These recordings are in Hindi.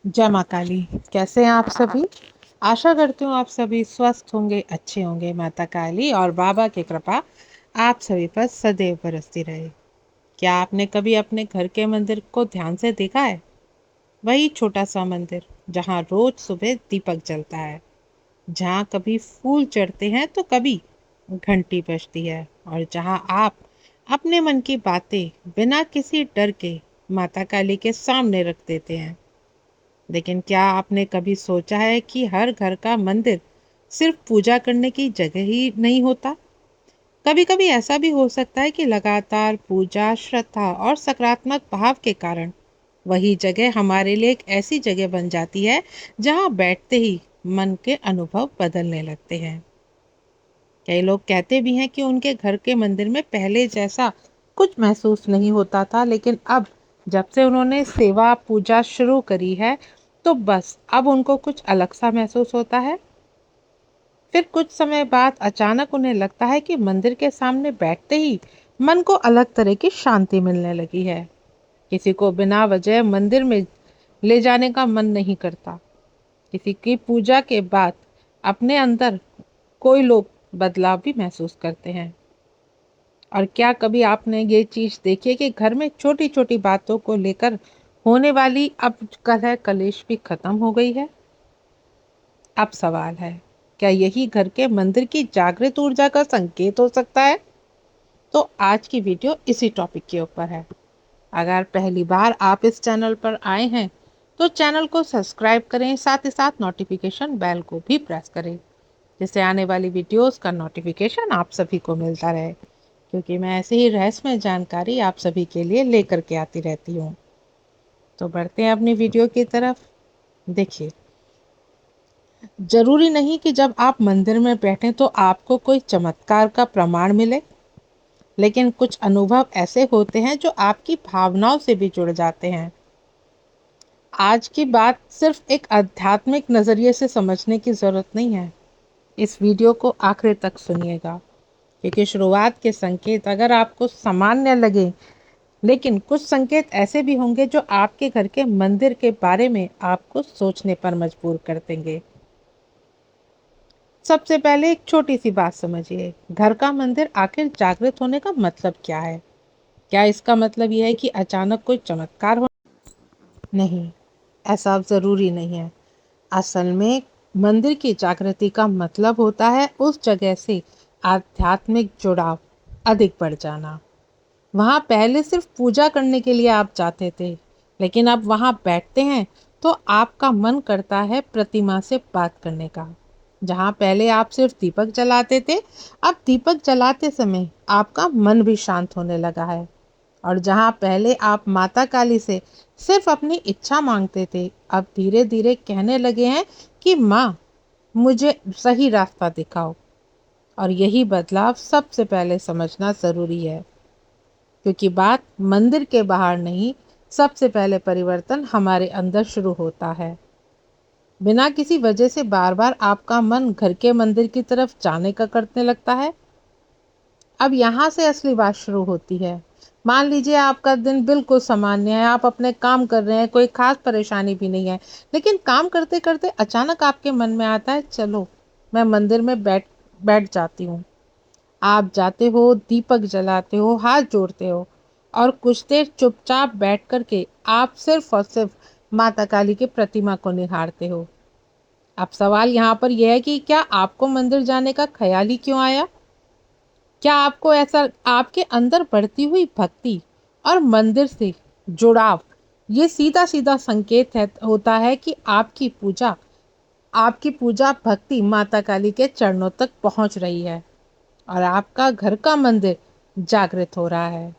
जय माँ काली। कैसे हैं आप सभी। आशा करती हूँ आप सभी स्वस्थ होंगे, अच्छे होंगे। माता काली और बाबा की कृपा आप सभी पर सदैव बरसती रहे। क्या आपने कभी अपने घर के मंदिर को ध्यान से देखा है? वही छोटा सा मंदिर जहाँ रोज सुबह दीपक जलता है, जहाँ कभी फूल चढ़ते हैं तो कभी घंटी बजती है, और जहाँ आप अपने मन की बातें बिना किसी डर के माता काली के सामने रख देते हैं। लेकिन क्या आपने कभी सोचा है कि हर घर का मंदिर सिर्फ पूजा करने की जगह ही नहीं होता? कभी कभी ऐसा भी हो सकता है कि लगातार पूजा, श्रद्धा और सकारात्मक भाव के कारण वही जगह हमारे लिए एक ऐसी जगह बन जाती है जहां बैठते ही मन के अनुभव बदलने लगते हैं। कई लोग कहते भी हैं कि उनके घर के मंदिर में पहले जैसा कुछ महसूस नहीं होता था, लेकिन अब जब से उन्होंने सेवा पूजा शुरू करी है तो बस अब उनको कुछ अलग सा महसूस होता है। फिर कुछ समय बाद अचानक उन्हें लगता है कि मंदिर के सामने बैठते ही मन को अलग तरह की शांति मिलने लगी है। किसी को बिना वजह मंदिर में ले जाने का मन नहीं करता। किसी की पूजा के बाद अपने अंदर कोई लोग बदलाव भी महसूस करते हैं। और क्या कभी आपने ये चीज देखी है कि घर में छोटी छोटी बातों को लेकर होने वाली अब कलह कलेश भी खत्म हो गई है? अब सवाल है, क्या यही घर के मंदिर की जागृत ऊर्जा का संकेत हो सकता है? तो आज की वीडियो इसी टॉपिक के ऊपर है। अगर पहली बार आप इस चैनल पर आए हैं तो चैनल को सब्सक्राइब करें, साथ ही साथ नोटिफिकेशन बेल को भी प्रेस करें, जिससे आने वाली वीडियोस का नोटिफिकेशन आप सभी को मिलता रहे, क्योंकि मैं ऐसे ही रहस्यमय जानकारी आप सभी के लिए लेकर के आती रहती हूँ। तो बढ़ते हैं अपनी वीडियो की तरफ। देखिए, जरूरी नहीं कि जब आप मंदिर में बैठें तो आपको कोई चमत्कार का प्रमाण मिले, लेकिन कुछ अनुभव ऐसे होते हैं जो आपकी भावनाओं से भी जुड़ जाते हैं। आज की बात सिर्फ एक आध्यात्मिक नजरिए से समझने की जरूरत नहीं है। इस वीडियो को आखिर तक सुनिएगा, क्योंकि शुरुआत के संकेत अगर आपको सामान्य लगे, लेकिन कुछ संकेत ऐसे भी होंगे जो आपके घर के मंदिर के बारे में आपको सोचने पर मजबूर कर देंगे। सबसे पहले एक छोटी सी बात समझिए, घर का मंदिर आखिर जागृत होने का मतलब क्या है? क्या इसका मतलब यह है कि अचानक कोई चमत्कार हो? नहीं, ऐसा जरूरी नहीं है। असल में मंदिर की जागृति का मतलब होता है उस जगह से आध्यात्मिक जुड़ाव अधिक बढ़ जाना। वहाँ पहले सिर्फ पूजा करने के लिए आप जाते थे, लेकिन अब वहाँ बैठते हैं तो आपका मन करता है प्रतिमा से बात करने का। जहाँ पहले आप सिर्फ दीपक जलाते थे, अब दीपक जलाते समय आपका मन भी शांत होने लगा है। और जहाँ पहले आप माता काली से सिर्फ अपनी इच्छा मांगते थे, अब धीरे धीरे कहने लगे हैं कि माँ, मुझे सही रास्ता दिखाओ। और यही बदलाव सबसे पहले समझना ज़रूरी है, क्योंकि बात मंदिर के बाहर नहीं, सबसे पहले परिवर्तन हमारे अंदर शुरू होता है। बिना किसी वजह से बार बार आपका मन घर के मंदिर की तरफ जाने का करने लगता है। अब यहाँ से असली बात शुरू होती है। मान लीजिए आपका दिन बिल्कुल सामान्य है, आप अपने काम कर रहे हैं, कोई खास परेशानी भी नहीं है, लेकिन काम करते करते अचानक आपके मन में आता है, चलो मैं मंदिर में बैठ बैठ जाती हूँ। आप जाते हो, दीपक जलाते हो, हाथ जोड़ते हो, और कुछ देर चुपचाप बैठ कर के आप सिर्फ और सिर्फ माता काली की प्रतिमा को निहारते हो। अब सवाल यहाँ पर यह है कि क्या आपको मंदिर जाने का ख्याल ही क्यों आया? क्या आपको ऐसा आपके अंदर बढ़ती हुई भक्ति और मंदिर से जुड़ाव ये सीधा सीधा संकेत होता है कि आपकी पूजा भक्ति माता काली के चरणों तक पहुंच रही है, और आपका घर का मंदिर जागृत हो रहा है।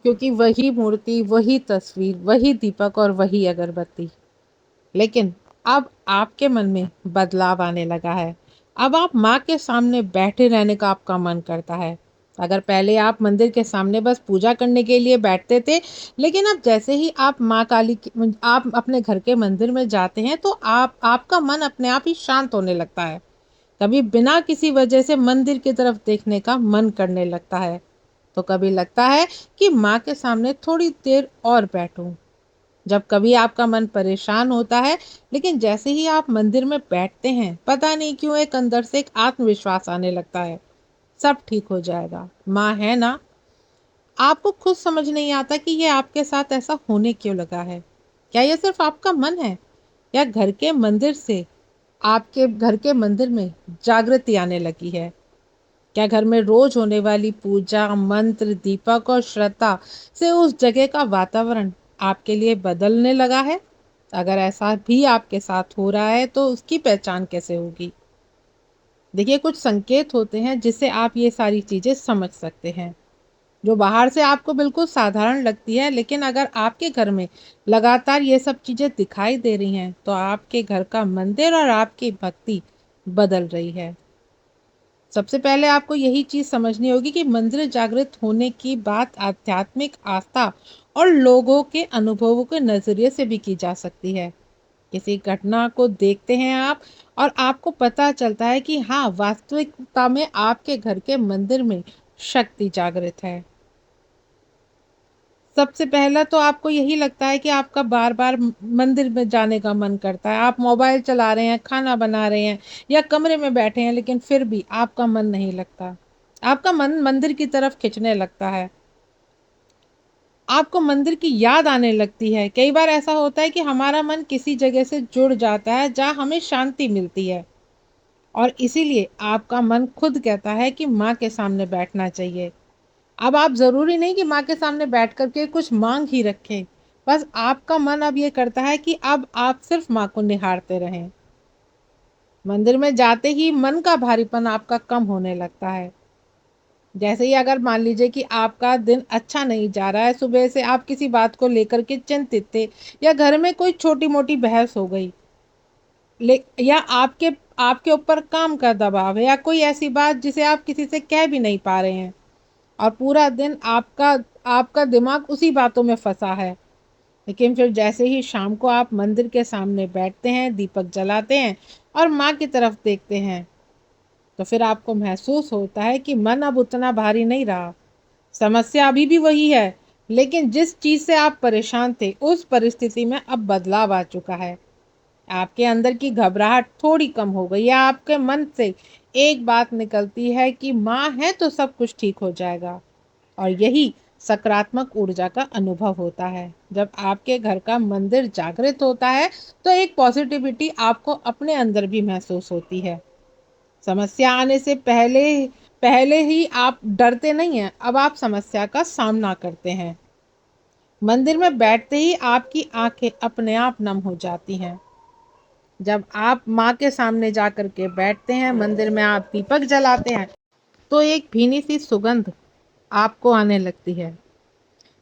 क्योंकि वही मूर्ति, वही तस्वीर, वही दीपक और वही अगरबत्ती, लेकिन अब आपके मन में बदलाव आने लगा है। अब आप माँ के सामने बैठे रहने का आपका मन करता है। अगर पहले आप मंदिर के सामने बस पूजा करने के लिए बैठते थे, लेकिन अब जैसे ही आप अपने घर के मंदिर में जाते हैं तो आपका मन अपने आप ही शांत होने लगता है। कभी बिना किसी वजह से मंदिर की तरफ देखने का मन करने लगता है, तो कभी लगता है कि माँ के सामने थोड़ी देर और बैठूं। जब कभी आपका मन परेशान होता है, लेकिन जैसे ही आप मंदिर में बैठते हैं, पता नहीं क्यों एक अंदर से एक आत्मविश्वास आने लगता है। सब ठीक हो जाएगा, माँ है ना। आपको खुद समझ नहीं आता कि ये आपके साथ ऐसा होने क्यों लगा है। क्या ये सिर्फ आपका मन है, या घर के मंदिर से आपके घर के मंदिर में जागृति आने लगी है? क्या घर में रोज होने वाली पूजा, मंत्र, दीपक और श्रद्धा से उस जगह का वातावरण आपके लिए बदलने लगा है? अगर ऐसा भी आपके साथ हो रहा है तो उसकी पहचान कैसे होगी? देखिए, कुछ संकेत होते हैं जिससे आप ये सारी चीजें समझ सकते हैं, जो बाहर से आपको बिल्कुल साधारण लगती है, लेकिन अगर आपके घर में लगातार ये सब चीजें दिखाई दे रही हैं तो आपके घर का मंदिर और आपकी भक्ति बदल रही है। सबसे पहले आपको यही चीज समझनी होगी कि मंदिर जागृत होने की बात आध्यात्मिक आस्था और लोगों के अनुभवों के नजरिए से भी की जा सकती है। किसी घटना को देखते हैं आप, और आपको पता चलता है कि हाँ, वास्तविकता में आपके घर के मंदिर में शक्ति जागृत है। सबसे पहला तो आपको यही लगता है कि आपका बार बार मंदिर में जाने का मन करता है। आप मोबाइल चला रहे हैं, खाना बना रहे हैं या कमरे में बैठे हैं, लेकिन फिर भी आपका मन नहीं लगता। आपका मन मंदिर की तरफ खिंचने लगता है। आपको मंदिर की याद आने लगती है। कई बार ऐसा होता है कि हमारा मन किसी जगह से जुड़ जाता है जहाँ हमें शांति मिलती है, और इसीलिए आपका मन खुद कहता है कि माँ के सामने बैठना चाहिए। अब आप ज़रूरी नहीं कि माँ के सामने बैठ कर के कुछ मांग ही रखें। बस आपका मन अब ये करता है कि अब आप सिर्फ माँ को निहारते रहें। मंदिर में जाते ही मन का भारीपन आपका कम होने लगता है। जैसे ही अगर मान लीजिए कि आपका दिन अच्छा नहीं जा रहा है, सुबह से आप किसी बात को लेकर के चिंतित थे, या घर में कोई छोटी मोटी बहस हो गई, या आपके आपके ऊपर काम का दबाव है, या कोई ऐसी बात जिसे आप किसी से कह भी नहीं पा रहे हैं, और पूरा दिन आपका आपका दिमाग उसी बातों में फंसा है। लेकिन फिर जैसे ही शाम को आप मंदिर के सामने बैठते हैं, दीपक जलाते हैं और माँ की तरफ देखते हैं, तो फिर आपको महसूस होता है कि मन अब उतना भारी नहीं रहा। समस्या अभी भी वही है, लेकिन जिस चीज से आप परेशान थे उस परिस्थिति में अब बदलाव आ चुका है। आपके अंदर की घबराहट थोड़ी कम हो गई, या आपके मन से एक बात निकलती है कि माँ है तो सब कुछ ठीक हो जाएगा। और यही सकारात्मक ऊर्जा का अनुभव होता है। जब आपके घर का मंदिर जागृत होता है तो एक पॉजिटिविटी आपको अपने अंदर भी महसूस होती है। समस्या आने से पहले पहले ही आप डरते नहीं हैं, अब आप समस्या का सामना करते हैं। मंदिर में बैठते ही आपकी आंखें अपने आप नम हो जाती हैं। जब आप माँ के सामने जा कर के बैठते हैं, मंदिर में आप दीपक जलाते हैं, तो एक भीनी सी सुगंध आपको आने लगती है।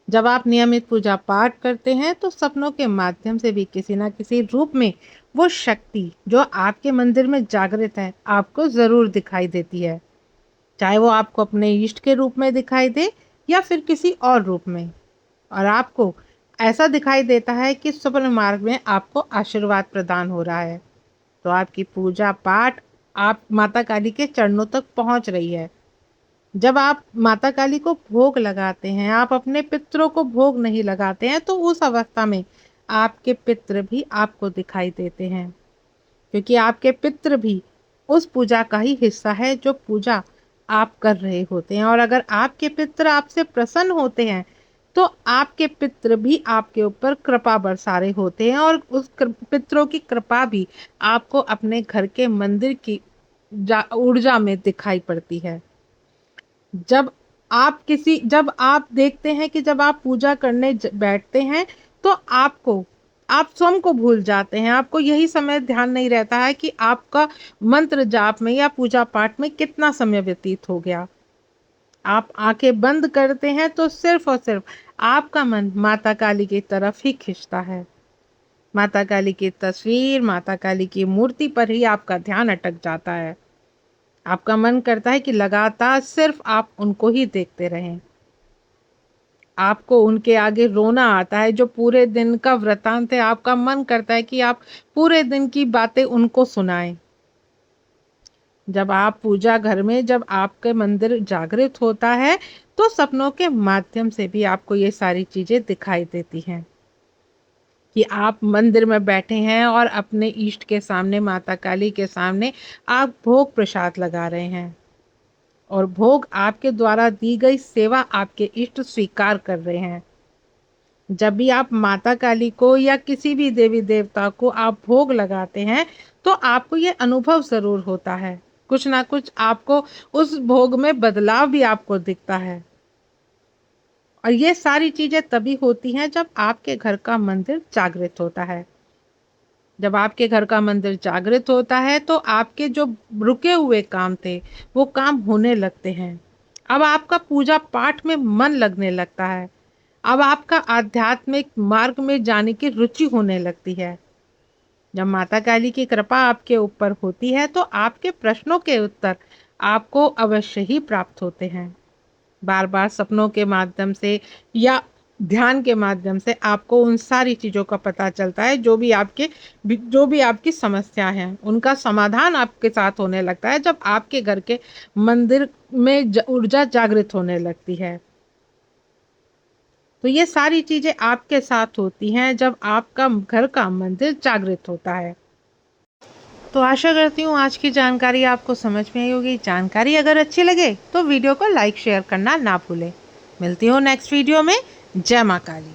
जब आप नियमित पूजा पाठ करते हैं तो सपनों के माध्यम से भी किसी ना किसी रूप में वो शक्ति जो आपके मंदिर में जागृत है आपको जरूर दिखाई देती है, चाहे वो आपको अपने इष्ट के रूप में दिखाई दे या फिर किसी और रूप में। और आपको ऐसा दिखाई देता है कि स्वप्न मार्ग में आपको आशीर्वाद प्रदान हो रहा है, तो आपकी पूजा पाठ आप माता काली के चरणों तक पहुंच रही है। जब आप माता काली को भोग लगाते हैं, आप अपने पितरों को भोग नहीं लगाते हैं, तो उस अवस्था में आपके पितृ भी आपको दिखाई देते हैं, क्योंकि आपके पितृ भी उस पूजा का ही हिस्सा है जो पूजा आप कर रहे होते हैं। और अगर आपके पितृ आपसे प्रसन्न होते हैं तो आपके पितृ भी आपके ऊपर कृपा बरसा रहे होते हैं, और उस पितरों की कृपा भी आपको अपने घर के मंदिर की ऊर्जा में दिखाई पड़ती है। जब आप देखते हैं कि जब आप पूजा करने बैठते हैं तो आप स्वयं को भूल जाते हैं। आपको यही समय ध्यान नहीं रहता है कि आपका मंत्र जाप में या पूजा पाठ में कितना समय व्यतीत हो गया। आप आंखें बंद करते हैं तो सिर्फ और सिर्फ आपका मन माता काली की तरफ ही खिंचता है। माता काली की तस्वीर, माता काली की मूर्ति पर ही आपका ध्यान अटक जाता है। आपका मन करता है कि लगातार सिर्फ आप उनको ही देखते रहें। आपको उनके आगे रोना आता है, जो पूरे दिन का वृतांत है। आपका मन करता है कि आप पूरे दिन की बातें उनको सुनाएं। जब आप पूजा घर में जब आपके मंदिर जागृत होता है तो सपनों के माध्यम से भी आपको ये सारी चीजें दिखाई देती हैं। कि आप मंदिर में बैठे हैं और अपने इष्ट के सामने, माता काली के सामने आप भोग प्रसाद लगा रहे हैं और भोग आपके द्वारा दी गई सेवा आपके इष्ट स्वीकार कर रहे हैं। जब भी आप माता काली को या किसी भी देवी देवता को आप भोग लगाते हैं तो आपको ये अनुभव ज़रूर होता है, कुछ ना कुछ आपको उस भोग में बदलाव भी आपको दिखता है। और ये सारी चीज़ें तभी होती हैं जब आपके घर का मंदिर जागृत होता है। जब आपके घर का मंदिर जागृत होता है तो आपके जो रुके हुए काम थे वो काम होने लगते हैं। अब आपका पूजा पाठ में मन लगने लगता है। अब आपका आध्यात्मिक मार्ग में जाने की रुचि होने लगती है। जब माता काली की कृपा आपके ऊपर होती है तो आपके प्रश्नों के उत्तर आपको अवश्य ही प्राप्त होते हैं। बार बार सपनों के माध्यम से या ध्यान के माध्यम से आपको उन सारी चीज़ों का पता चलता है, जो भी आपकी समस्या है उनका समाधान आपके साथ होने लगता है जब आपके घर के मंदिर में ऊर्जा जागृत होने लगती है। तो ये सारी चीज़ें आपके साथ होती हैं जब आपका घर का मंदिर जागृत होता है। तो आशा करती हूँ आज की जानकारी आपको समझ में आई होगी। जानकारी अगर अच्छी लगे तो वीडियो को लाइक शेयर करना ना भूलें। मिलती हूँ नेक्स्ट वीडियो में। जय माँ काली।